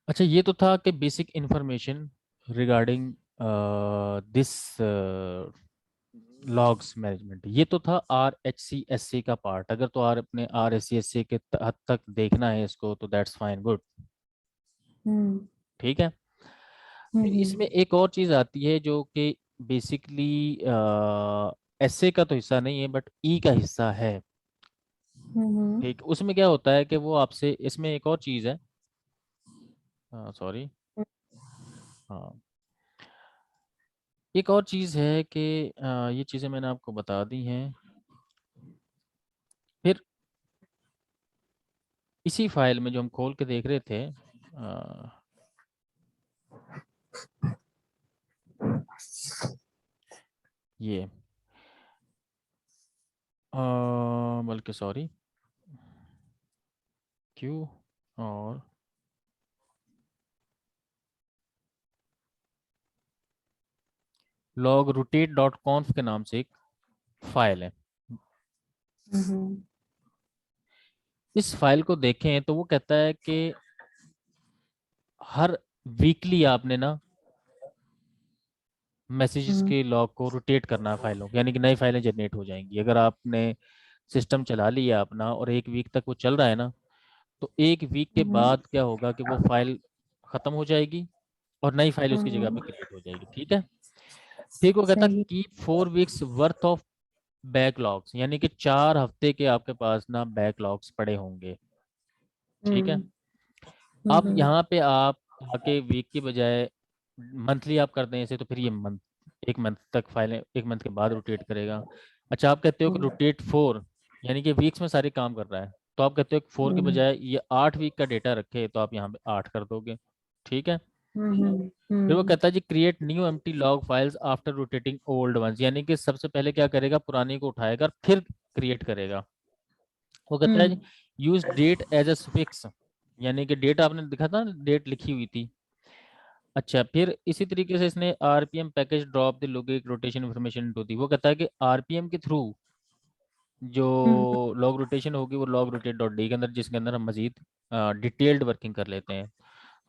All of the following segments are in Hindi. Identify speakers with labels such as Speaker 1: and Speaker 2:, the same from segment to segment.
Speaker 1: अच्छा, ये तो था कि basic information regarding this logs management. ये तो था RHCSC का पार्ट। अगर तो अपने RHCSC के हद तक देखना है इसको तो दैट्स फाइन, गुड,
Speaker 2: हम्म।
Speaker 1: ठीक है। फिर
Speaker 2: हम्म।
Speaker 1: इसमें एक और चीज़ आती है जो कि बेसिकली एसए का तो हिस्सा नहीं है बट ई का हिस्सा है।
Speaker 2: हम्म।
Speaker 1: ठीक, उसमें क्या होता है कि वो आपसे, इसमें एक और चीज़ है, सॉरी, हाँ, एक और चीज़ है कि ये चीज़ें मैंने आपको बता दी हैं। फिर इसी फाइल में जो हम खोल के देख रहे थे, ये बल्कि सॉरी, क्यों, और log rotate.conf के नाम से एक फाइल है।
Speaker 2: हम्म।
Speaker 1: इस फाइल को देखें तो वो कहता है कि हर वीकली आपने ना मैसेजेस
Speaker 2: हम्म।
Speaker 1: के लॉग को रोटेट करना है फाइलों को, यानी कि नई फाइलें जनरेट हो जाएंगी। अगर आपने सिस्टम चला लिया अपना और एक वीक तक वो चल रहा है ना, तो एक वीक के
Speaker 2: हम्म।
Speaker 1: बाद क्या होगा कि वो फाइल खत्म हो जाएगी और नई फाइल उसकी जगह पे
Speaker 2: हम्म।
Speaker 1: क्रिएट हो जाएगी, ठीक है। ठीक, वो कहता
Speaker 2: सही।
Speaker 1: Keep 4 weeks worth of backlogs, यानी कि 4 हफ्ते के आपके पास ना बैकलॉग्स पड़े होंगे, ठीक है।
Speaker 2: हम्म।
Speaker 1: अब
Speaker 2: हम्म।
Speaker 1: यहाँ पे आप आके वीक की बजाय मंथली आप कर दें इसे, तो फिर ये मंथ, एक मंथ तक फाइलें एक मंथ के बाद रोटेट करेगा। अच्छा, आप कहते हो कि रोटेट 4, यानी कि वीक्स में सारे काम कर रहा है, तो आप कहते हो कि 4 के
Speaker 2: हम्म।
Speaker 1: बजाय ये 8 वीक का डेटा रखे, तो आप यहाँ पे 8 कर दोगे, ठीक है।
Speaker 2: हम्म।
Speaker 1: फिर वो
Speaker 2: हम्म।
Speaker 1: कहता है जी create new empty log files after rotating old ones, यानी कि सबसे पहले क्या करेगा, पुरानी को उठाएगा और फिर क्रिएट करेगा। वो कहता है
Speaker 2: हम्म।
Speaker 1: Use date as a fix, यानी कि डेट आपने दिखा था, डेट लिखी हुई थी। अच्छा, फिर इसी तरीके से इसने RPM package drop the logic rotation information to दी। वो कहता है कि आरपीएम के थ्रू जो
Speaker 2: हम्म।
Speaker 1: लॉग रोटेशन होगी वो लॉग रोटेट डॉट डी के अंदर, जिसके अंदर हम मजीद डिटेल्ड वर्किंग कर लेते हैं।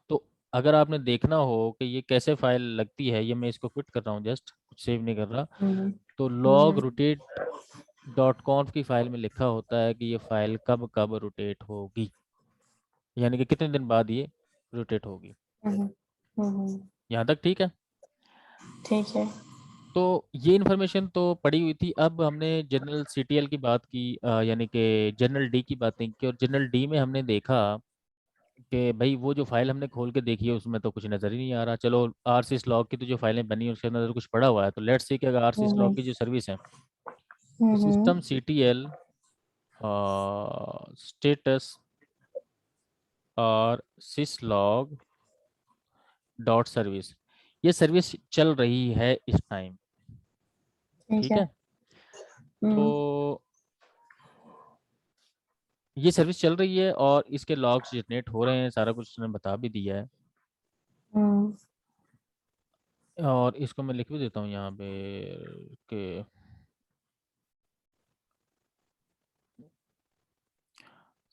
Speaker 1: तो अगर आपने देखना हो कि ये कैसे फाइल लगती है, ये मैं इसको क्विट कर रहा हूँ, जस्ट कुछ सेव नहीं कर रहा,
Speaker 2: हम्म।
Speaker 1: तो लॉग
Speaker 2: हम्म।
Speaker 1: रोटेट डॉट कॉन्फ की फाइल में लिखा होता है कि ये फाइल कब कब रोटेट होगी, यानी कि कितने दिन बाद ये रोटेट होगी।
Speaker 2: हम्म। हम्म।
Speaker 1: यहाँ तक ठीक है।
Speaker 2: ठीक है।
Speaker 1: तो ये इन्फॉर्मेशन तो पड़ी हुई थी। अब हमने जनरल सीटीएल की बात की, यानी कि जनरल डी की बातें की, और जनरल डी में हमने देखा कि भाई वो जो फाइल हमने खोल के देखी है उसमें तो कुछ नज़र ही नहीं आ रहा। चलो, आरसीएस लॉग की तो जो फाइलें बनी है उसके अंदर तो कुछ पड़ा हुआ है, तो लेट्स सी कि अगर आरसीएस लॉग
Speaker 2: हम्म।
Speaker 1: की जो सर्विस है, तो
Speaker 2: हम्म।
Speaker 1: सिस्टम सीटीएल स्टेटस और सिसलॉग डॉट सर्विस, ये सर्विस चल रही है इस टाइम,
Speaker 2: ठीक
Speaker 1: ठीक
Speaker 2: है।
Speaker 1: है।
Speaker 2: हम्म।
Speaker 1: तो ये सर्विस चल रही है और इसके लॉग्स जनरेट हो रहे हैं, सारा कुछ उसने बता भी दिया है।
Speaker 2: हम्म।
Speaker 1: और इसको मैं लिख भी देता हूँ यहाँ पे कि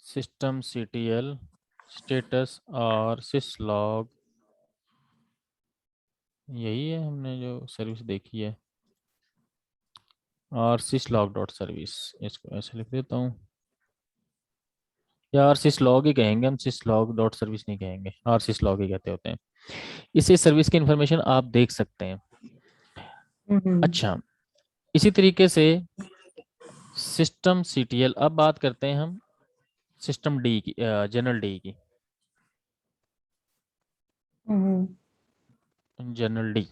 Speaker 1: सिस्टम सीटीएल स्टेटस और सिसलॉग, यही है हमने जो सर्विस देखी है, और सिसलॉग डॉट सर्विस, इसको ऐसे लिख देता हूँ। या आर सिसलॉग ही कहेंगे हम, सिसलॉग डॉट सर्विस नहीं कहेंगे, आर सिसलॉग ही कहते होते हैं। इसी सर्विस की इंफॉर्मेशन आप देख सकते हैं।
Speaker 2: हम्म।
Speaker 1: अच्छा, इसी तरीके से सिस्टम सीटीएल, अब बात करते हैं हम सिस्टम डी की, जनरल डी की,
Speaker 2: हम्म।
Speaker 1: Journald.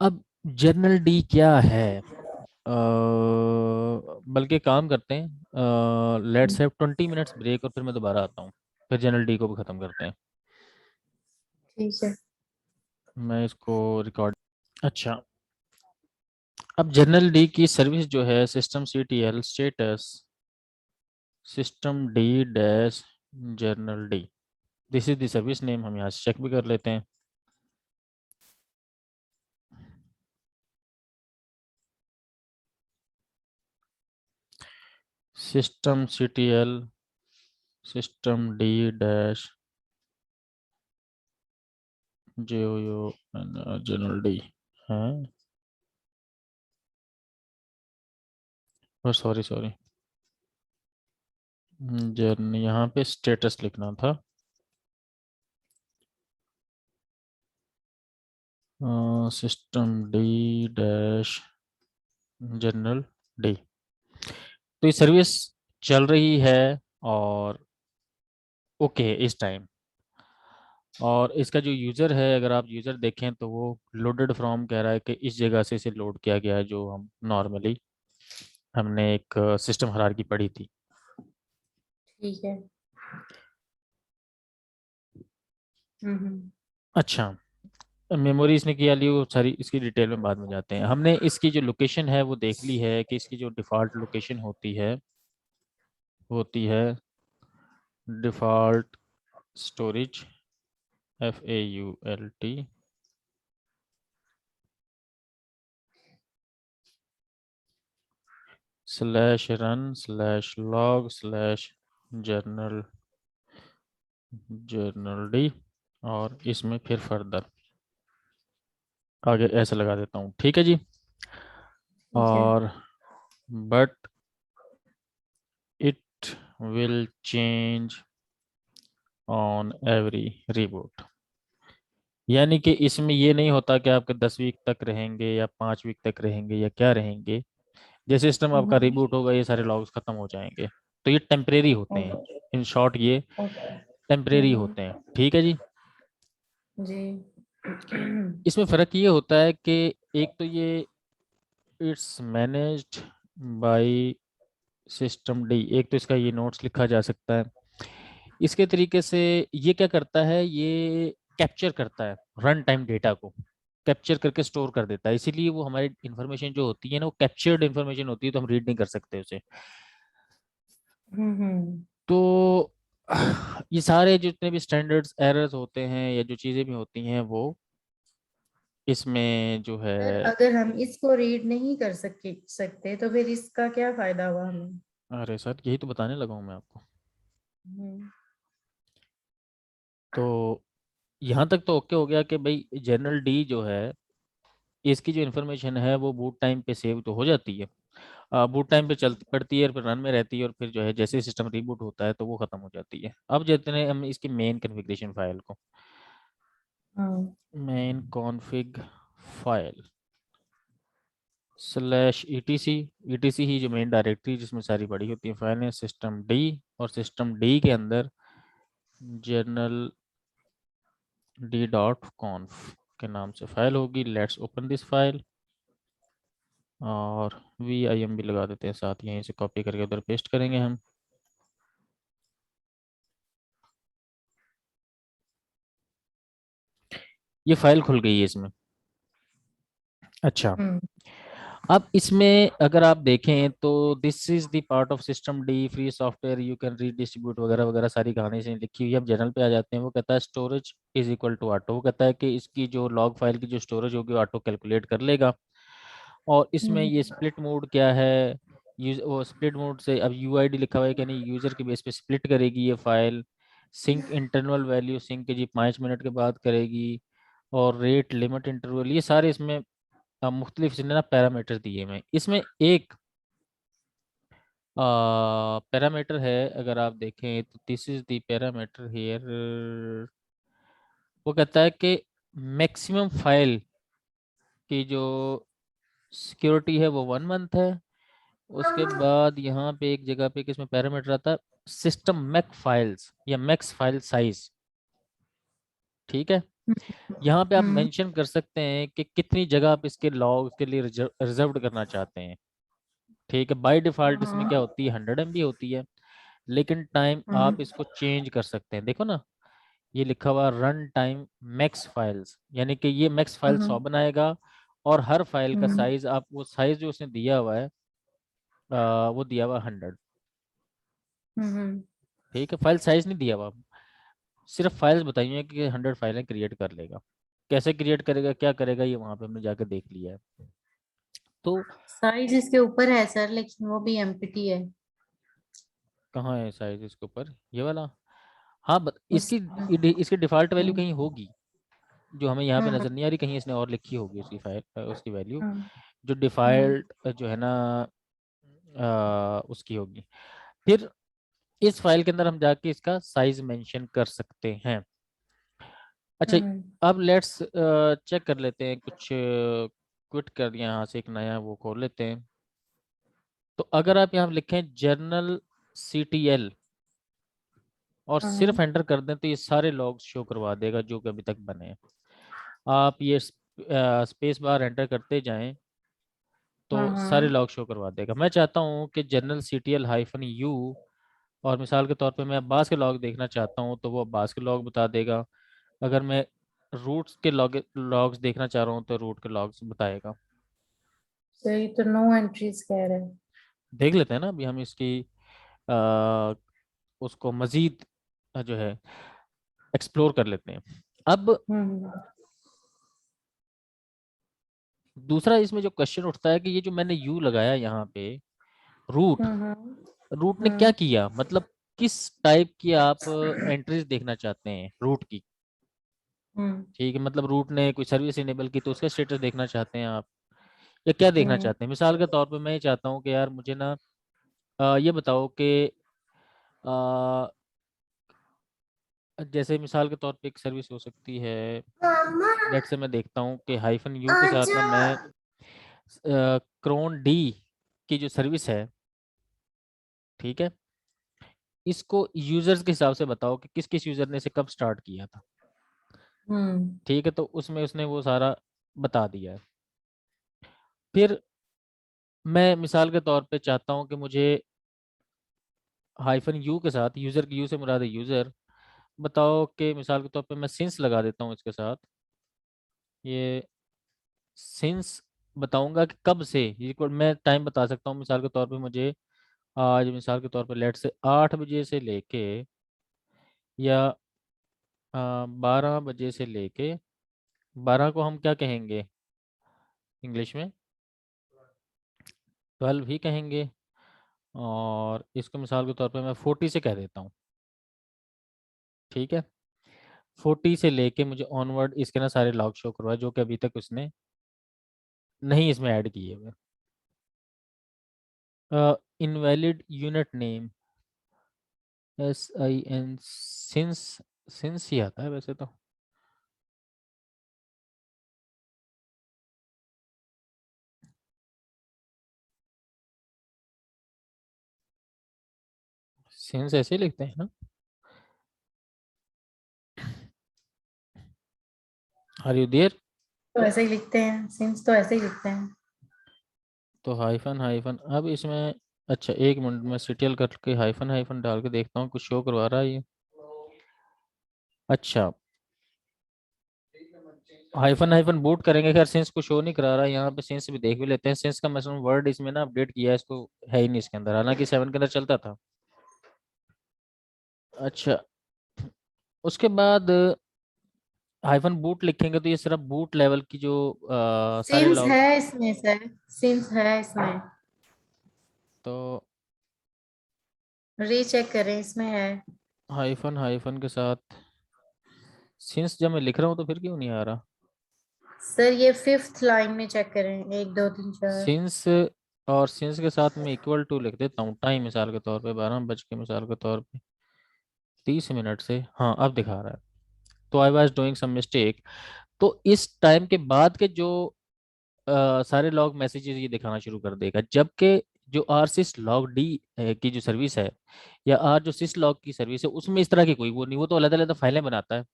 Speaker 1: अब जनरल डी क्या है, बल्कि काम करते हैं, लेट्स हैव 20 मिनट्स ब्रेक और फिर मैं दोबारा आता हूँ, फिर जनरल डी को भी ख़त्म करते हैं।
Speaker 2: ठीक है।
Speaker 1: मैं इसको रिकॉर्ड, अच्छा, अब जनरल डी की सर्विस जो है, system C T L status system D dash general D, this is the service name. हम यहाँ से चेक भी कर लेते हैं। System C T L system D dash जो जनरल डी है, सॉरी सॉरी, जर्नी यहाँ पे स्टेटस लिखना था, system D dash general D. तो ये सर्विस चल रही है और ओके इस टाइम। और इसका जो यूज़र है, अगर आप यूज़र देखें तो वो लोडेड फ्रॉम कह रहा है कि इस जगह से इसे लोड किया गया है, जो हम नॉर्मली हमने एक सिस्टम हायरार्की पढ़ी थी।
Speaker 2: ठीक है।
Speaker 1: अच्छा, मेमोरी इसने किया ली, वो सारी इसकी डिटेल में बाद में जाते हैं। हमने इसकी जो लोकेशन है वो देख ली है कि इसकी जो डिफ़ॉल्ट लोकेशन होती है default storage, FAULT /run/log/journal D, और इसमें फिर फर्दर आगे ऐसे लगा देता हूँ। ठीक है जी।
Speaker 2: ठीक है।
Speaker 1: और but it will change on every reboot, यानी कि इसमें ये नहीं होता कि आपके 10 वीक तक रहेंगे या 5 वीक तक रहेंगे या क्या रहेंगे। जैसे सिस्टम आपका
Speaker 2: हम्म।
Speaker 1: रिबूट होगा ये सारे लॉग्स खत्म हो जाएंगे। तो ये टेम्परेरी होते हैं,
Speaker 2: ओके।
Speaker 1: इन शॉर्ट ये
Speaker 2: ओके।
Speaker 1: टेम्परेरी होते हैं। ठीक है जी।
Speaker 2: जी।
Speaker 1: इसमें फ़र्क ये होता है कि एक तो ये it's managed by system D, एक तो इसका ये नोट्स लिखा जा सकता है। इसके तरीके से ये क्या करता है, ये कैप्चर करता है रन टाइम डेटा को, कैप्चर करके स्टोर कर देता है। इसीलिए वो हमारी इंफॉर्मेशन जो होती है ना, वो कैप्चर्ड इंफॉर्मेशन होती है, तो हम रीड नहीं कर सकते उसे।
Speaker 2: हम्म।
Speaker 1: तो ये सारे जितने भी स्टैंडर्ड्स एरर्स होते हैं या जो चीज़ें भी होती हैं वो इसमें जो है।
Speaker 2: सर अगर हम इसको रीड नहीं कर सकते तो फिर इसका क्या फायदा हुआ हमें?
Speaker 1: अरे सर यही तो बताने लगा हूँ मैं आपको।
Speaker 2: हम्म।
Speaker 1: तो यहाँ तक तो ओके हो गया कि भाई जनरल डी जो है, इसकी जो इन्फॉर्मेशन है वो बूट टाइम पे सेव तो हो जाती है, बूट टाइम पे चलती पड़ती है, फिर रन में रहती है, और फिर जो है जैसे सिस्टम रिबूट होता है तो वो खत्म हो जाती है। अब जितने हम इसकी मेन कॉन्फ़िगरेशन फाइल को,
Speaker 2: हाँ।
Speaker 1: मेन कॉन्फ़िग फाइल /etc ही जो मेन डायरेक्टरी जिसमें सारी बड़ी होती है फाइल है सिस्टम डी, और सिस्टम डी के अंदर जनरल d.conf के नाम से फाइल होगी। लेट्स ओपन दिस फाइल, और VIM भी लगा देते हैं साथ, यहीं से कॉपी करके उधर पेस्ट करेंगे हम। ये फाइल खुल गई है इसमें। अच्छा,
Speaker 2: हम्म।
Speaker 1: अब इसमें अगर आप देखें तो this is the part of system D free software you can redistribute वगैरह वगैरह सारी कहानी से लिखी हुई है। अब जनरल पे आ जाते हैं। वो कहता है storage is equal to auto, वो कहता है कि इसकी जो लॉग फाइल की जो स्टोरेज होगी वो ऑटो कैलकुलेट कर लेगा। और इसमें
Speaker 2: हम्म।
Speaker 1: ये स्प्लिट मोड क्या है, वो स्प्लिट मोड से अब UID लिखा हुआ है कि नहीं, यूजर के बेस पे स्प्लिट करेगी ये file. Sync interval value sync के जी 5 मिनट के बाद करेगी। और रेट लिमिट इंटरवल, ये सारे इसमें मुख्तलिफ इसने ना पैरामीटर दिए हुए हैं। इसमें एक पैरामीटर है, अगर आप देखें तो this is the parameter here. वो कहता है कि मैक्सिमम फाइल की जो सिक्योरिटी है वो 1 मंथ है। उसके बाद यहाँ पे एक जगह पे किसमें पैरामीटर आता है, सिस्टम मैक फाइल्स या मैक्स फाइल साइज। ठीक है, यहाँ पे आप
Speaker 2: हम्म।
Speaker 1: मेंशन कर सकते हैं कि कितनी जगह आप इसके लॉग के लिए रिजर्व करना चाहते हैं। ठीक है, बाय डिफॉल्ट इसमें क्या
Speaker 2: हाँ।
Speaker 1: होती है, 100 MB होती है, लेकिन टाइम
Speaker 2: हम्म।
Speaker 1: आप इसको चेंज कर सकते हैं। देखो ना, ये लिखा हुआ रन टाइम मैक्स फाइल्स, यानी कि ये मैक्स फाइल 100
Speaker 2: हम्म।
Speaker 1: बनाएगा। और हर फाइल का
Speaker 2: हम्म।
Speaker 1: साइज, आप वो साइज जो उसने दिया हुआ है, वो दिया हुआ 100।
Speaker 2: हम्म।
Speaker 1: ठीक है, फाइल साइज नहीं दिया हुआ, सिर्फ फाइल्स बताई हैं कि 100 फाइलें क्रिएट कर लेगा। कैसे क्रिएट करेगा, क्या करेगा, ये वहां पे हमने जाकर देख लिया है। तो
Speaker 2: साइज इसके ऊपर है सर, लेकिन वो भी एम्प्टी है।
Speaker 1: कहाँ है साइज इसके ऊपर, ये वाला? हाँ
Speaker 2: इस
Speaker 1: इसकी डिफॉल्ट वैल्यू
Speaker 2: हम्म
Speaker 1: कहीं होगी जो हमें यहाँ पे
Speaker 2: हम्म
Speaker 1: नजर नहीं आ रही, कहीं इसने और लिखी होगी उसकी फाइल, उसकी वैल्यू
Speaker 2: हम्म
Speaker 1: जो
Speaker 2: हम्म,
Speaker 1: डिफॉल्ट जो है ना उसकी होगी। फिर इस फाइल के अंदर हम जाके इसका साइज मेंशन कर सकते हैं। अच्छा,
Speaker 2: हम्म,
Speaker 1: अब लेट्स चेक कर लेते हैं कुछ, क्विट कर दिया यहाँ से, एक नया वो खोल लेते हैं। तो अगर आप यहाँ लिखें जर्नल CTL और
Speaker 2: हाँ
Speaker 1: सिर्फ एंटर कर दें तो ये सारे लॉग्स शो करवा देगा जो कि अभी तक बने हैं। आप ये स्पेस बार एंटर करते जाएं तो
Speaker 2: हाँ
Speaker 1: सारे
Speaker 2: हाँ,
Speaker 1: लॉग शो करवा देगा। मैं चाहता हूँ कि जनरल CTL-U, और मिसाल के तौर पे मैं अब्बास के लॉग देखना चाहता हूँ तो वो अब्बास के लॉग बता देगा। अगर मैं रूट्स के लॉग्स देखना चाह रहा हूँ तो रूट के लॉग्स बताएगा।
Speaker 2: तो ये तो नो एंट्रीज कह रहे हैं।
Speaker 1: देख लेते हैं ना अभी हम इसकी आ, उसको मजीद जो है एक्सप्लोर कर लेते हैं। अब
Speaker 2: हम्म
Speaker 1: दूसरा इसमें जो क्वेश्चन उठता है कि ये जो मैंने यू लगाया यहाँ पे, रूट
Speaker 2: हम्म
Speaker 1: रूट ने क्या
Speaker 2: हम्म
Speaker 1: किया, मतलब किस टाइप की आप एंट्रीज देखना चाहते हैं रूट की।
Speaker 2: हम्म
Speaker 1: ठीक है, मतलब रूट ने कोई सर्विस इनेबल की तो उसका स्टेटस देखना चाहते हैं आप, या क्या देखना
Speaker 2: हम्म
Speaker 1: चाहते हैं? मिसाल के तौर पे मैं ये चाहता हूँ कि यार मुझे ना ये बताओ कि जैसे मिसाल के तौर पे एक सर्विस हो सकती है,
Speaker 2: मम्मा,
Speaker 1: लेट से मैं देखता हूँ कि -U के साथ
Speaker 2: आजा।
Speaker 1: ना मैं क्रोन डी की जो सर्विस है, ठीक है, इसको यूजर्स के हिसाब से बताओ कि किस किस यूजर ने इसे कब स्टार्ट किया था।
Speaker 2: हम्म
Speaker 1: ठीक है, तो उसमें उसने वो सारा बता दिया है। फिर मैं मिसाल के तौर पे चाहता हूँ कि मुझे -U के साथ, यूजर की यू से मुराद है यूजर, बताओ कि मिसाल के तौर पे मैं सिंस लगा देता हूँ इसके साथ, ये सिंस बताऊंगा कि कब से, ये मैं टाइम बता सकता हूँ मिसाल के तौर पे मुझे आज मिसाल के तौर पे लेट से 8 बजे से लेके या 12 बजे से लेके, 12 को हम क्या कहेंगे इंग्लिश में, 12 ही कहेंगे, और इसको मिसाल के तौर पे मैं 40 से कह देता हूँ। ठीक है, 40 से लेके मुझे ऑनवर्ड इसके ना सारे लॉग शो करवाए जो कि अभी तक उसने नहीं इसमें ऐड किए हुए। Invalid unit name, SIN, since, since he आता है वैसे तो। सिंस ऐसे ही लिखते हैं ना, आर यू देयर?
Speaker 2: तो ऐसे ही लिखते हैं, सिंस तो ऐसे ही लिखते हैं।
Speaker 1: तो हाइफन हाइफन अब इसमें, अच्छा एक मिनट में CTL करके हाइफन हाइफन डाल के देखता हूँ कुछ शो करवा रहा है ये। अच्छा, हाइफन हाइफन बूट करेंगे, खैर सेंस को शो नहीं करा रहा है यहाँ पे, सेंस भी देख भी लेते हैं। सेंस का मैक्सिमम वर्ड इसमें ना अपडेट किया है, इसको है ही नहीं इसके अंदर, हालांकि 7 के अंदर चलता था। अच्छा, उसके बाद हाइफन बूट लिखेंगे तो ये सिर्फ बूट लेवल की जो सारे
Speaker 2: सिंस
Speaker 1: लॉग,
Speaker 2: है इसमें सर, सिंस है इसमें।
Speaker 1: तो
Speaker 2: रीचेक करें, इसमें है।
Speaker 1: हाइफन हाइफन के साथ सिंस जब मैं लिख रहा हूँ तो फिर क्यों नहीं आ रहा?
Speaker 2: सर ये फिफ्थ लाइन में चेक करें, 1 2 3 4।
Speaker 1: सिंस, और सिंस के साथ मैं इक्वल टू लिख देता हूँ टाइम, मिसाल के तौर पे 12 बज के मिसाल के तौर पे 30 मिनट से, हाँ अब दिखा रहा है। तो I was doing some mistake. तो इस टाइम के बाद के जो सारे लॉग मैसेजेस ये दिखाना शुरू कर देगा, जबकि जो R sys log D की जो सर्विस है, या आर जो sys log की सर्विस है, उसमें इस तरह की कोई वो नहीं, वो तो अलग अलग फाइलें बनाता है।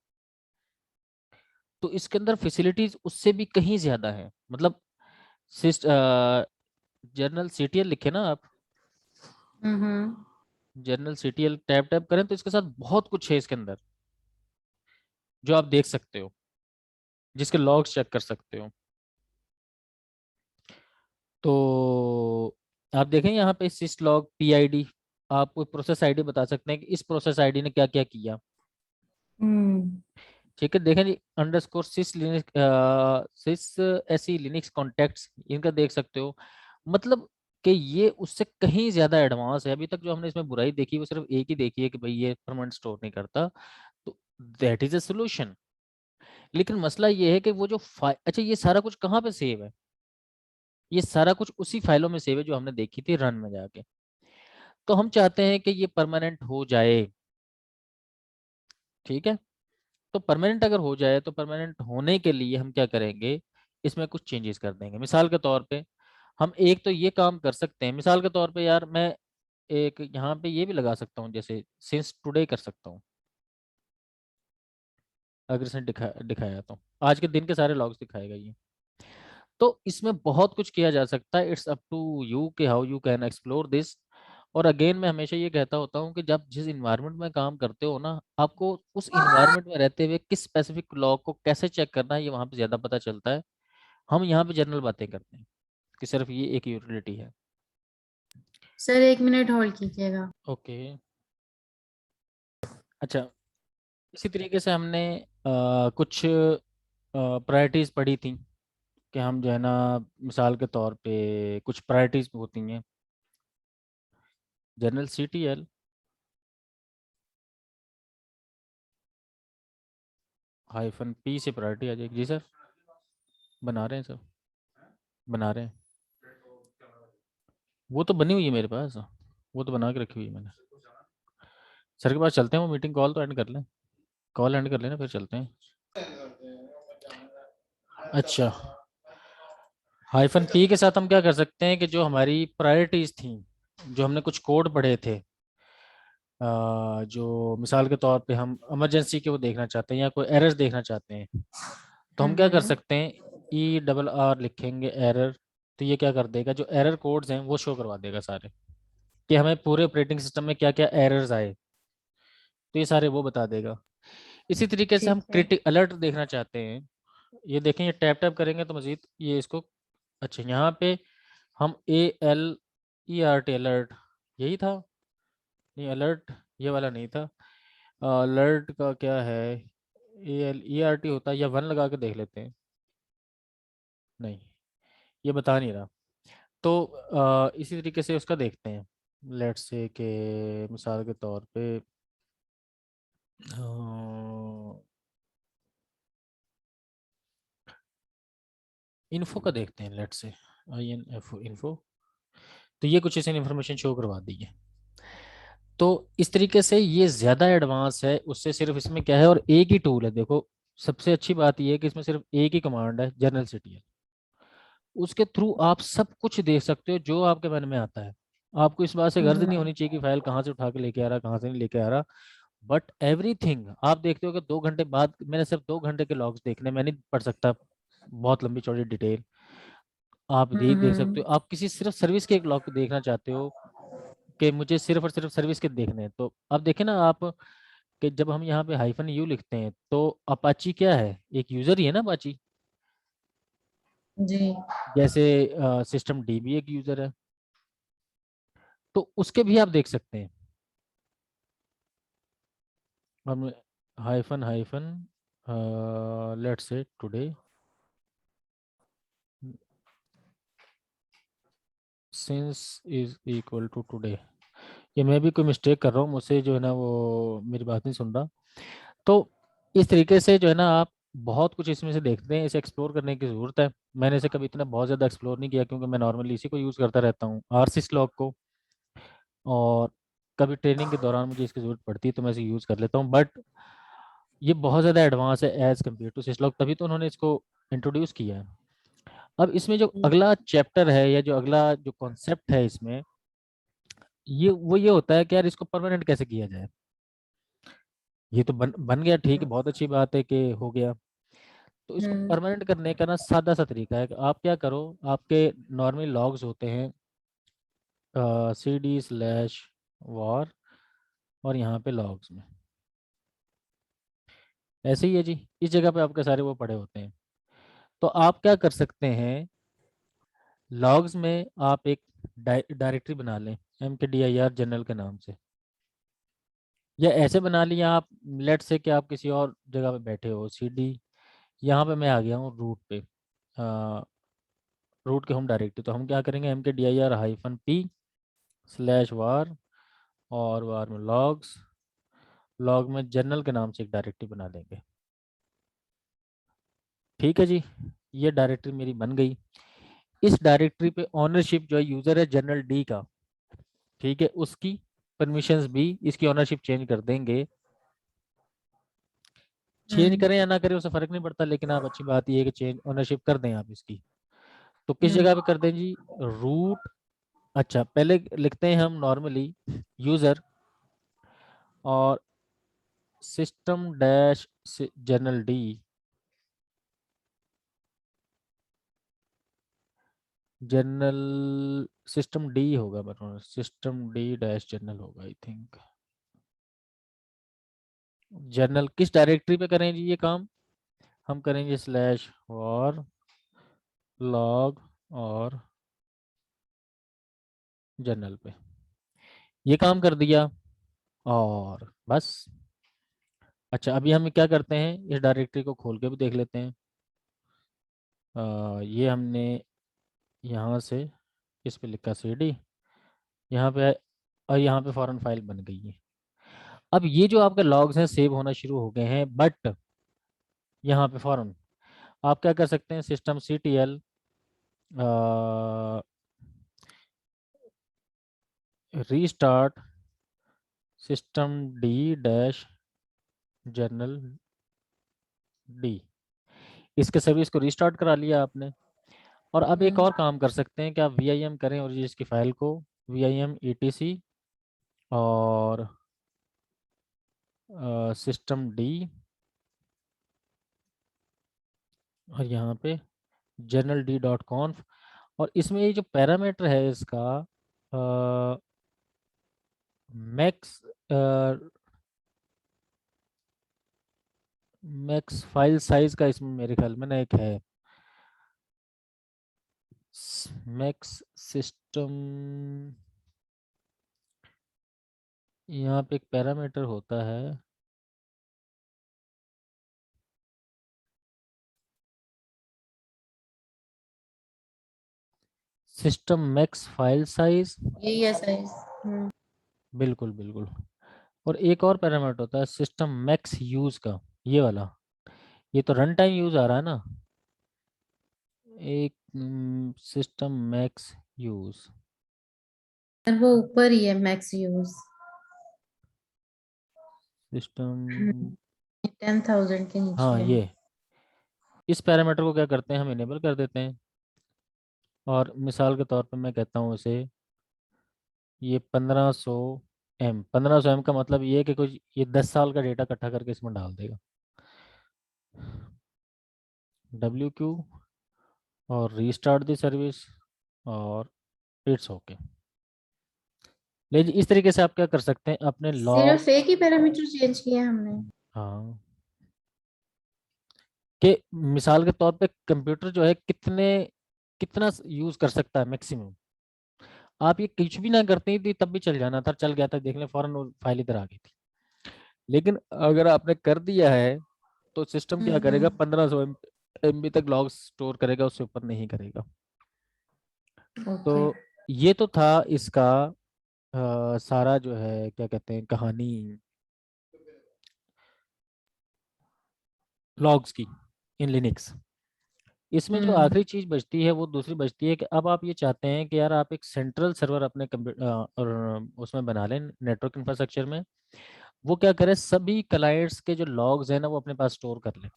Speaker 1: तो इसके अंदर फैसिलिटीज उससे भी कहीं ज्यादा है, मतलब सिस्ट जर्नल CTL लिखे ना आप,
Speaker 2: हम्म
Speaker 1: जर्नल CTL टैब टैब करें तो इसके साथ बहुत कुछ है इसके अंदर जो आप देख सकते हो, जिसके लॉग्स चेक कर सकते हो। तो आप देखें यहाँ पे सिस्ट लॉग PID, आप कोई प्रोसेस आईडी बता सकते हैं कि इस प्रोसेस आईडी ने क्या क्या किया।
Speaker 2: हम्म
Speaker 1: ठीक है, देखें जी, अंडरस्कोर सिस लिनक्स, सिस SE लिनक्स कॉन्टेक्ट्स, इनका देख सकते हो। मतलब कि ये उससे कहीं ज्यादा एडवांस है। अभी तक जो हमने इसमें बुराई देखी वो सिर्फ एक ही देखी है कि भाई ये परमानेंट स्टोर नहीं करता, तो दैट इज अ सोल्यूशन। लेकिन मसला ये है कि वो जो अच्छा, ये सारा कुछ कहाँ पे सेव है? ये सारा कुछ उसी फाइलों में सेव है जो हमने देखी थी रन में जाके। तो हम चाहते हैं कि ये परमानेंट हो जाए, ठीक है। तो परमानेंट अगर हो जाए तो परमानेंट होने के लिए हम क्या करेंगे, इसमें कुछ चेंजेस कर देंगे। मिसाल के तौर पे हम एक तो ये काम कर सकते हैं, मिसाल के तौर पे यार मैं एक यहाँ पे ये भी लगा सकता हूँ, जैसे सिंस टुडे कर सकता हूँ। अगर इसने दिखाया तो आज के दिन के सारे लॉग्स दिखाएगा ये। तो इसमें बहुत कुछ किया जा सकता है, इट्स अप टू यू कि how you can explore this. और अगेन मैं हमेशा ये कहता होता हूँ कि जब जिस इन्वायरमेंट में काम करते हो ना, आपको उस इन्वायरमेंट में रहते हुए किस स्पेसिफिक लॉग को कैसे चेक करना है ये वहाँ पे ज़्यादा पता चलता है। हम यहाँ पे जनरल बातें करते हैं कि सिर्फ ये एक यूटिलिटी है।
Speaker 2: सर 1 मिनट होल्ड कीजिएगा।
Speaker 1: ओके। अच्छा, इसी तरीके से हमने कुछ प्रायोरिटीज़ पढ़ी थी कि हम जो है ना, मिसाल के तौर पे कुछ प्रायोरिटीज़ होती हैं। जनरल CTL -P से प्रायोरिटी आ जाएगी। जी सर, बना रहे हैं सर, बना रहे हैं। वो तो बनी हुई है मेरे पास, वो तो बना के रखी हुई है मैंने। सर के पास चलते हैं, वो मीटिंग कॉल तो एंड कर लें, कॉल एंड कर लेना फिर चलते हैं। अच्छा, -P के साथ हम क्या कर सकते हैं कि जो हमारी प्रायोरिटीज़ थी, जो हमने कुछ कोड पढ़े थे, जो मिसाल के तौर पे हम इमरजेंसी के वो देखना चाहते हैं या कोई एरर्स देखना चाहते हैं, तो हम क्या कर
Speaker 2: हम्म।
Speaker 1: सकते हैं, ERR लिखेंगे एरर। तो ये क्या कर देगा, जो एरर कोड्स हैं वो शो करवा देगा सारे, कि हमें पूरे ऑपरेटिंग सिस्टम में क्या क्या एरर्स आए, तो ये सारे वो बता देगा। इसी तरीके से हम
Speaker 2: ठीक है।
Speaker 1: क्रिटिक अलर्ट देखना चाहते हैं। ये देखें, ये टैप टैप करेंगे तो मजीद ये इसको, अच्छा यहाँ पे हम ALERT अलर्ट, यही था? नहीं, अलर्ट ये वाला नहीं था। अलर्ट का क्या है, ALERT होता है, या 1 लगा के देख लेते हैं। नहीं, ये बता नहीं रहा। तो इसी तरीके से उसका देखते हैं। लेट्स से के मिसाल के तौर पे इन्फो का देखते हैं। Let's say INFO info. तो ये कुछ ऐसी इन्फॉर्मेशन शो करवा दी है। तो इस तरीके से ये ज़्यादा एडवांस है उससे। सिर्फ इसमें क्या है, और एक ही टूल है। देखो, सबसे अच्छी बात ये है कि इसमें सिर्फ एक ही कमांड है, जनरल CTL। उसके थ्रू आप सब कुछ देख सकते हो जो आपके मन में आता है। आपको इस बात से गर्ज नहीं
Speaker 2: जी।
Speaker 1: होनी चाहिए कि फाइल कहाँ से उठा के लेके आ रहा, कहाँ से नहीं लेके आ रहा। बट एवरीथिंग आप देखते हो कि 2 घंटे बाद मैंने सिर्फ 2 घंटे के लॉग्स देखने, मैं नहीं पढ़ सकता बहुत लंबी चौड़ी डिटेल। आप देख सकते हो। आप किसी सिर्फ सर्विस के एक लॉग को देखना चाहते हो कि मुझे सिर्फ और सिर्फ सर्विस के देखने हैं, तो अब देखें ना आप कि जब हम यहाँ पे -U लिखते हैं तो अपाची क्या है, एक यूजर ही है ना अपाची।
Speaker 2: जी।
Speaker 1: जैसे सिस्टम D भी एक यूजर है, तो उसके भी आप देख सकते हैं। हम hyphen hyphen let's say today since is equal to today. ये मैं भी कोई मिस्टेक कर रहा हूँ, मुझसे जो है ना वो मेरी बात नहीं सुन रहा। तो इस तरीके से जो है ना आप बहुत कुछ इसमें से देखते हैं। इसे एक्सप्लोर करने की ज़रूरत है। मैंने इसे कभी इतना बहुत ज़्यादा एक्सप्लोर नहीं किया क्योंकि मैं नॉर्मली इसी को यूज़ करता रहता हूँ, RSys लॉग को। और कभी ट्रेनिंग के दौरान मुझे इसकी ज़रूरत पड़ती है तो मैं इसे यूज़ कर लेता हूँ। बट ये बहुत ज़्यादा एडवांस है as compare to syslog, तभी तो उन्होंने इसको इंट्रोड्यूस किया है। अब इसमें जो अगला चैप्टर है या जो अगला जो कॉन्सेप्ट है इसमें, ये होता है कि यार इसको परमानेंट कैसे किया जाए। ये तो बन गया, ठीक है, बहुत अच्छी बात है कि हो गया। तो इसको
Speaker 2: हम्म।
Speaker 1: परमानेंट करने का ना सादा सा तरीका है कि आप क्या करो, आपके नॉर्मल लॉग्स होते हैं CD/var, और यहाँ पे लॉग्स में ऐसे ही है जी। इस जगह पे आपके सारे वो पड़े होते हैं। तो आप क्या कर सकते हैं, लॉग्स में आप एक डायरेक्टरी बना लें MKDIR जनरल के नाम से, या ऐसे बना लिया आप। लेट से कि आप किसी और जगह पे बैठे हो, CD यहाँ पे मैं आ गया हूँ रूट पे, रूट के होम डायरेक्टरी। तो हम क्या करेंगे, mkdir-p/var और वार में लॉग्स, लॉग में जनरल के नाम से एक डायरेक्टरी बना देंगे। ठीक है जी, ये डायरेक्टरी मेरी बन गई। इस डायरेक्टरी पे ऑनरशिप जो है यूजर है जनरल डी का, ठीक है, उसकी परमिशंस भी, इसकी ऑनरशिप चेंज कर देंगे। चेंज करें या ना करें उससे फर्क नहीं पड़ता, लेकिन आप अच्छी बात ये है कि चेंज ऑनरशिप कर दें आप इसकी। तो किस जगह पे कर दें जी, रूट। अच्छा, पहले लिखते हैं हम नॉर्मली यूजर और system dash general D, journal systemd होगा, but system D dash journal होगा आई थिंक। जनरल किस डायरेक्टरी पे करें जी ये काम, हम करेंगे /war लॉग और जनरल पे। ये काम कर दिया और बस। अच्छा, अभी हम क्या करते हैं, इस डायरेक्टरी को खोल के भी देख लेते हैं। ये हमने यहाँ से इस पे लिखा cd, यहाँ पे, और यहाँ पे फॉरेन फाइल बन गई है। अब ये जो आपके लॉग्स हैं सेव होना शुरू हो गए हैं, बट यहाँ पे फॉरेन आप क्या कर सकते हैं, system ctl restart system D dash general D, इसके सर्विस को रीस्टार्ट करा लिया आपने। और अब एक और काम कर सकते हैं कि आप vim करें और इसकी फाइल को vim etc और सिस्टम डी और यहाँ पे जनरल डी डॉट कॉन्फ, और इसमें ये जो पैरामीटर है इसका मैक्स मैक्स फाइल साइज का, इसमें मेरे ख्याल में ना एक है मैक्स सिस्टम, यहाँ पे एक पैरामीटर होता है, सिस्टम मैक्स फाइल साइज।
Speaker 2: यही है साइज।
Speaker 1: बिल्कुल बिल्कुल। और एक और पैरामीटर होता है सिस्टम मैक्स यूज का, ये वाला, ये तो रन टाइम यूज आ रहा है ना, एक सिस्टम मैक्स यूज।
Speaker 2: और वो ऊपर ही है मैक्स यूज,
Speaker 1: सिस्टम,
Speaker 2: 10,000 के नीचे
Speaker 1: हाँ
Speaker 2: है।
Speaker 1: ये, इस पैरामीटर को क्या करते हैं हम इनेबल कर देते हैं। और मिसाल के तौर पे मैं कहता हूँ इसे, ये 1500 M, 1500 M का मतलब ये है कि कुछ ये 10 साल का डेटा इकट्ठा करके इसमें डाल देगा। WQ और रीस्टार्ट द सर्विस और इट्स ओके। ले जी, इस तरीके से आप क्या कर सकते हैं अपने लॉग।
Speaker 2: सिर्फ एक ही पैरामीटर चेंज किया हमने।
Speaker 1: हाँ, कि मिसाल के तौर पे कंप्यूटर जो है कितना यूज कर सकता है मैक्सिमम। आप ये कुछ भी ना करते थी तब भी चल जाना था, चल गया था, देख लें फौरन वो फाइल इधर आ गई थी। लेकिन अगर आपने कर दिया है तो सिस्टम क्या करेगा, 1500 MB तक लॉग स्टोर करेगा, उससे ऊपर नहीं करेगा।
Speaker 2: ओके।
Speaker 1: तो ये तो था इसका सारा जो है क्या कहते हैं कहानी लॉग्स की इन लिनक्स। इसमें जो
Speaker 2: हम्म।
Speaker 1: आखिरी चीज बचती है वो दूसरी बचती है कि अब आप ये चाहते हैं कि यार आप एक सेंट्रल सर्वर अपने कंप्यूटर और उसमें बना लें नेटवर्क इंफ्रास्ट्रक्चर में, वो क्या करे सभी क्लाइंट्स के जो लॉग्स हैं ना वो अपने पास स्टोर कर ले।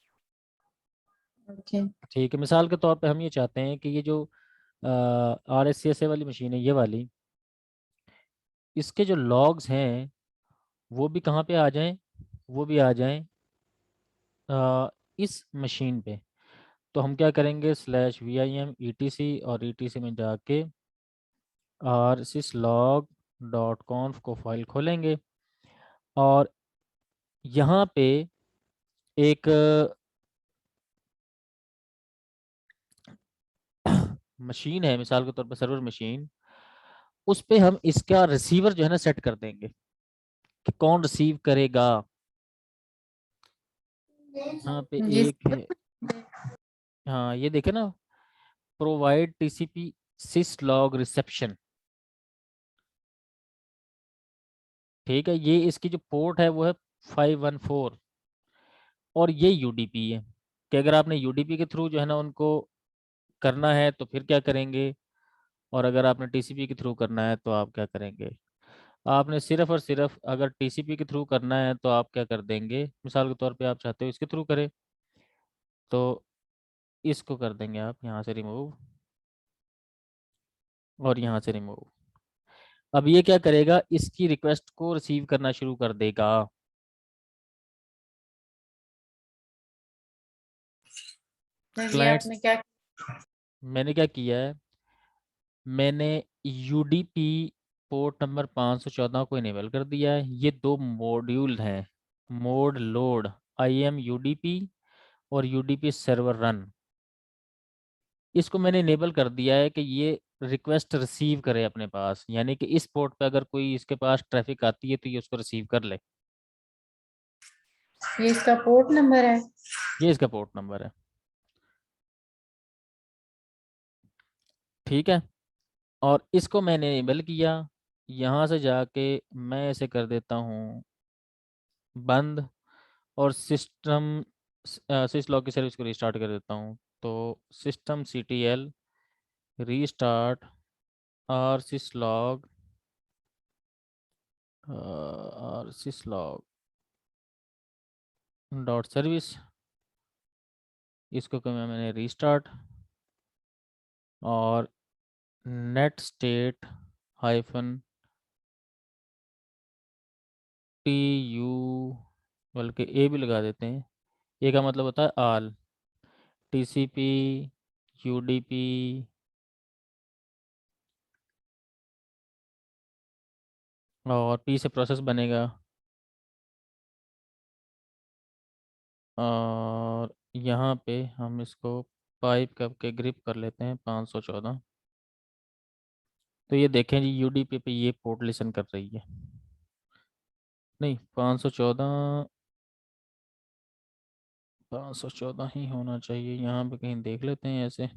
Speaker 2: ओके।
Speaker 1: ठीक है, मिसाल के तौर पे हम ये चाहते हैं कि ये जो RSCSA वाली मशीन है ये वाली, इसके जो लॉग्स हैं वो भी कहाँ पे आ जाएं, वो भी आ जाएं इस मशीन पे। तो हम क्या करेंगे, /vim etc और etc में जाके rsyslog.conf को फाइल खोलेंगे और यहाँ पे एक मशीन है मिसाल के तौर पर सर्वर मशीन, उस पे हम इसका रिसीवर जो है ना सेट कर देंगे कि कौन रिसीव करेगा। यहाँ पे
Speaker 2: ये
Speaker 1: एक है, हाँ ये देखे ना, प्रोवाइड टीसीपी सिसलॉग रिसेप्शन। ठीक है, ये इसकी जो पोर्ट है वो है 514, और ये यूडीपी है कि अगर आपने यूडीपी के थ्रू जो है ना उनको करना है तो फिर क्या करेंगे, और अगर आपने टीसीपी के थ्रू करना है तो आप क्या करेंगे। आपने सिर्फ और सिर्फ अगर टीसीपी के थ्रू करना है तो आप क्या कर देंगे, मिसाल के तौर पे आप चाहते हो इसके थ्रू करें, तो इसको कर देंगे आप यहाँ से रिमूव, और यहाँ से रिमूव। अब ये क्या करेगा, इसकी रिक्वेस्ट को रिसीव करना शुरू कर देगा।
Speaker 2: फिर ये
Speaker 1: क्लाइंट्स,
Speaker 2: आपने क्या?
Speaker 1: मैंने क्या किया है, मैंने यूडीपी पोर्ट नंबर 514 को इनेबल कर दिया है। ये दो मॉड्यूल हैं, mode load I am UDP और यूडीपी सर्वर रन, इसको मैंने इनेबल कर दिया है कि ये रिक्वेस्ट रिसीव करे अपने पास, यानी कि इस पोर्ट पे अगर कोई इसके पास ट्रैफिक आती है तो ये उसको रिसीव कर ले।
Speaker 2: ये इसका पोर्ट नंबर है?
Speaker 1: ये इसका पोर्ट नंबर है। ठीक है, और इसको मैंने इनेबल किया। यहाँ से जाके मैं इसे कर देता हूँ बंद, और सिस्टम सिसलॉग की सर्विस को रिस्टार्ट कर देता हूँ। तो सिस्टम CTL रीस्टार्ट और सिसलॉग, और सिसलॉग डॉट सर्विस, इसको किया मैंने रीस्टार्ट, और नेट स्टेट हाइफन TU, बल्कि ए भी लगा देते हैं, ए का मतलब होता है आल, TCP UDP और P से प्रोसेस बनेगा, और यहाँ पे हम इसको पाइप कप के ग्रिप कर लेते हैं 514। तो ये देखें जी, UDP पे ये पोर्ट लिसन कर रही है, नहीं 514, 514 ही होना चाहिए, यहाँ पे कहीं देख लेते हैं ऐसे।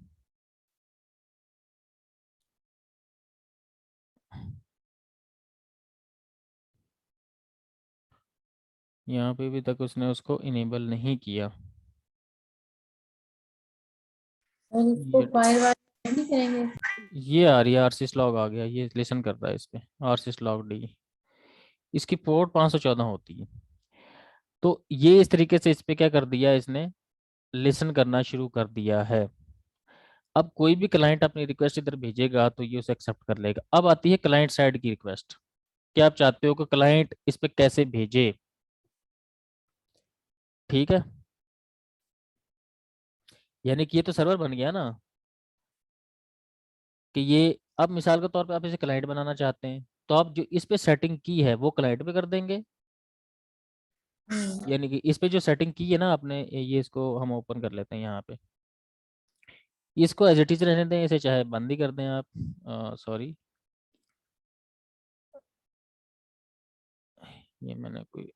Speaker 1: यहाँ पे भी तक उसने उसको इनेबल नहीं किया।
Speaker 2: और इसको
Speaker 1: ये
Speaker 2: फायर वायर नहीं करेंगे?
Speaker 1: ये आ रही है आरसिस लॉग आ गया, ये लिसन कर रहा है इस पे, आरसिस लॉग डी, इसकी पोर्ट 514 होती है। तो ये इस तरीके से इस पे क्या कर दिया इसने, लिसन करना शुरू कर दिया है। अब कोई भी क्लाइंट अपनी रिक्वेस्ट इधर भेजेगा तो ये उसे एक्सेप्ट कर लेगा। अब आती है क्लाइंट साइड की रिक्वेस्ट, क्या आप चाहते हो कि क्लाइंट इस पे कैसे भेजे। ठीक है, यानी कि ये तो सर्वर बन गया ना, कि ये अब मिसाल के तौर पे आप इसे क्लाइंट बनाना चाहते हैं, तो आप जो इस पे सेटिंग की है वो क्लाइंट पे कर देंगे।
Speaker 2: हम्म।
Speaker 1: यानी कि इस पे जो सेटिंग की है ना आपने, ये इसको हम ओपन कर लेते हैं यहाँ पे, इसको एज इट इज रहने दें, इसे चाहे बंद ही कर दें आप, सॉरी, ये मैंने कोई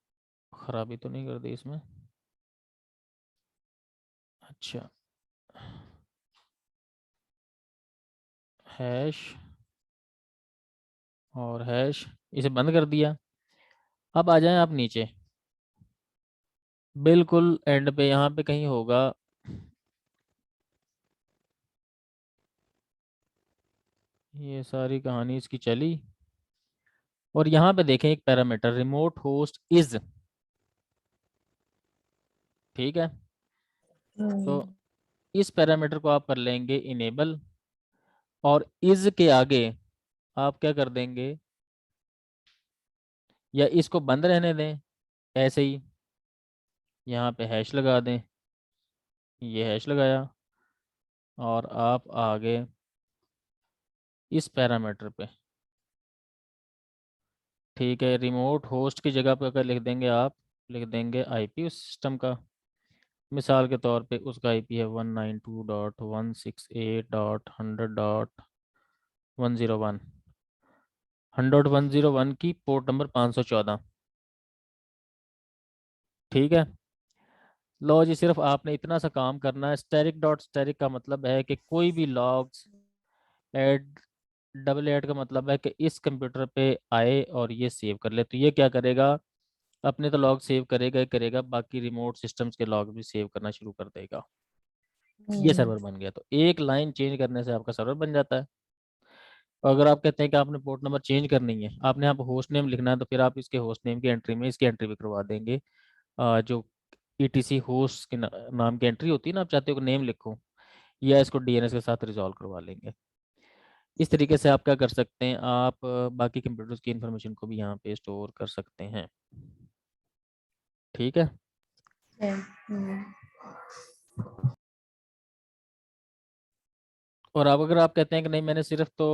Speaker 1: खराबी तो नहीं कर दी इसमें। अच्छा, हैश और हैश, इसे बंद कर दिया। अब आ जाएं आप नीचे, बिल्कुल एंड पे यहाँ पे कहीं होगा, ये सारी कहानी इसकी चली, और यहाँ पे देखें एक पैरामीटर रिमोट होस्ट इज। ठीक है, तो
Speaker 2: हम्म।
Speaker 1: इस पैरामीटर को आप कर लेंगे इनेबल, और इज के आगे आप क्या कर देंगे, या इसको बंद रहने दें ऐसे ही, यहाँ पे हैश लगा दें, ये हैश लगाया, और आप आगे इस पैरामीटर पे, ठीक है, रिमोट होस्ट की जगह पे अगर लिख देंगे आप, लिख देंगे आईपी उस सिस्टम का, मिसाल के तौर पे उसका आईपी है 192.168.100.101, 100.101 की पोर्ट नंबर 514। ठीक है, लो जी, सिर्फ आपने इतना सा काम करना है। स्टैटिक डॉट स्टैटिक का मतलब है कि कोई भी लॉग्स ऐड, डबल ऐड का मतलब है कि इस कंप्यूटर पे आए और ये सेव कर ले। तो ये क्या करेगा, अपने तो लॉग सेव करेगा ही करेगा, बाकी रिमोट सिस्टम्स के लॉग भी सेव करना शुरू कर देगा। ये
Speaker 2: हम्म।
Speaker 1: सर्वर बन गया। तो एक लाइन चेंज करने से आपका सर्वर बन जाता है। और अगर आप कहते हैं कि आपने पोर्ट नंबर चेंज करनी है, आपने यहाँ पर होस्ट नेम लिखना है, तो फिर आप इसके होस्ट नेम की एंट्री में इसकी एंट्री भी करवा देंगे। जो ईटीसी होस्ट के नाम की एंट्री होती है ना, आप चाहते हो कि नेम लिखो, या इसको डीएनएस के साथ रिजॉल्व करवा लेंगे। इस तरीके से आप क्या कर सकते हैं, आप बाकी कंप्यूटर्स की इंफॉर्मेशन को भी यहाँ पे स्टोर कर सकते हैं। ठीक है।
Speaker 2: है। हम्म।
Speaker 1: और अब अगर आप कहते हैं कि नहीं, मैंने सिर्फ तो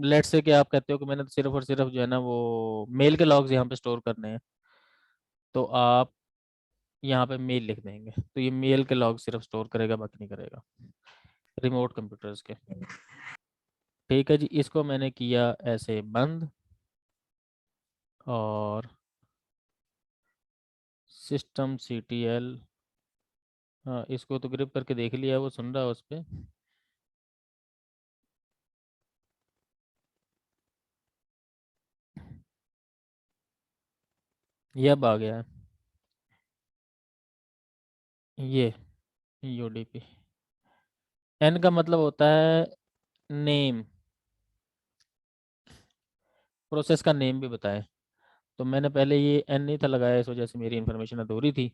Speaker 1: लेट से कि आप कहते हो कि मैंने तो सिर्फ और सिर्फ जो है ना वो मेल के लॉग्स यहाँ पे स्टोर करने हैं, तो आप यहाँ पे मेल लिख देंगे, तो ये मेल के लॉग सिर्फ स्टोर करेगा, बाकी नहीं करेगा, रिमोट कंप्यूटर्स के। ठीक है जी, इसको मैंने किया ऐसे बंद। और सिस्टम CTL, हाँ इसको तो ग्रिप करके देख लिया, वो सुन रहा है उस पर। ये अब आ गया है ये UDP। एन का मतलब होता है नेम, प्रोसेस का नेम भी बताए। तो मैंने पहले ये एन नहीं था लगाया, इस वजह से मेरी इन्फॉर्मेशन अधूरी थी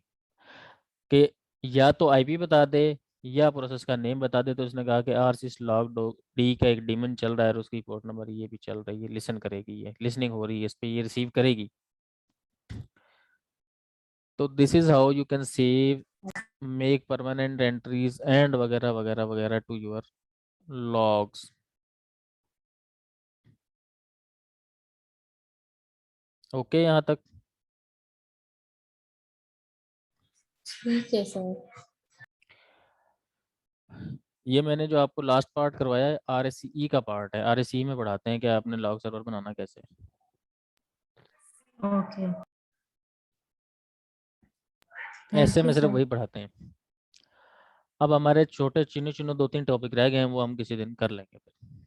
Speaker 1: कि या तो आईपी बता दे या प्रोसेस का नेम बता दे। तो उसने कहा कि आरसिस लॉग डी का एक डीमन चल रहा है और उसकी पोर्ट नंबर ये भी चल रही है, लिसन करेगी, ये लिसनिंग हो रही है इस पे, ये रिसीव करेगी। तो this is how you can save, make permanent entries and वगैरह वगैरह वगैरह टू योर लॉग्स। ओके यहाँ तक।
Speaker 2: ठीक है सर।
Speaker 1: ये मैंने जो आपको लास्ट पार्ट करवाया है RSE का पार्ट है। RSE में पढ़ाते हैं कि आपने लॉग सर्वर बनाना कैसे।
Speaker 2: ओके।
Speaker 1: ऐसे
Speaker 2: थैंक
Speaker 1: में
Speaker 2: यू
Speaker 1: सिर्फ
Speaker 2: सर।
Speaker 1: वही पढ़ाते हैं। अब हमारे छोटे चिन्ह चिन्ह 2-3 टॉपिक रह गए हैं, वो हम किसी दिन कर लेंगे फिर।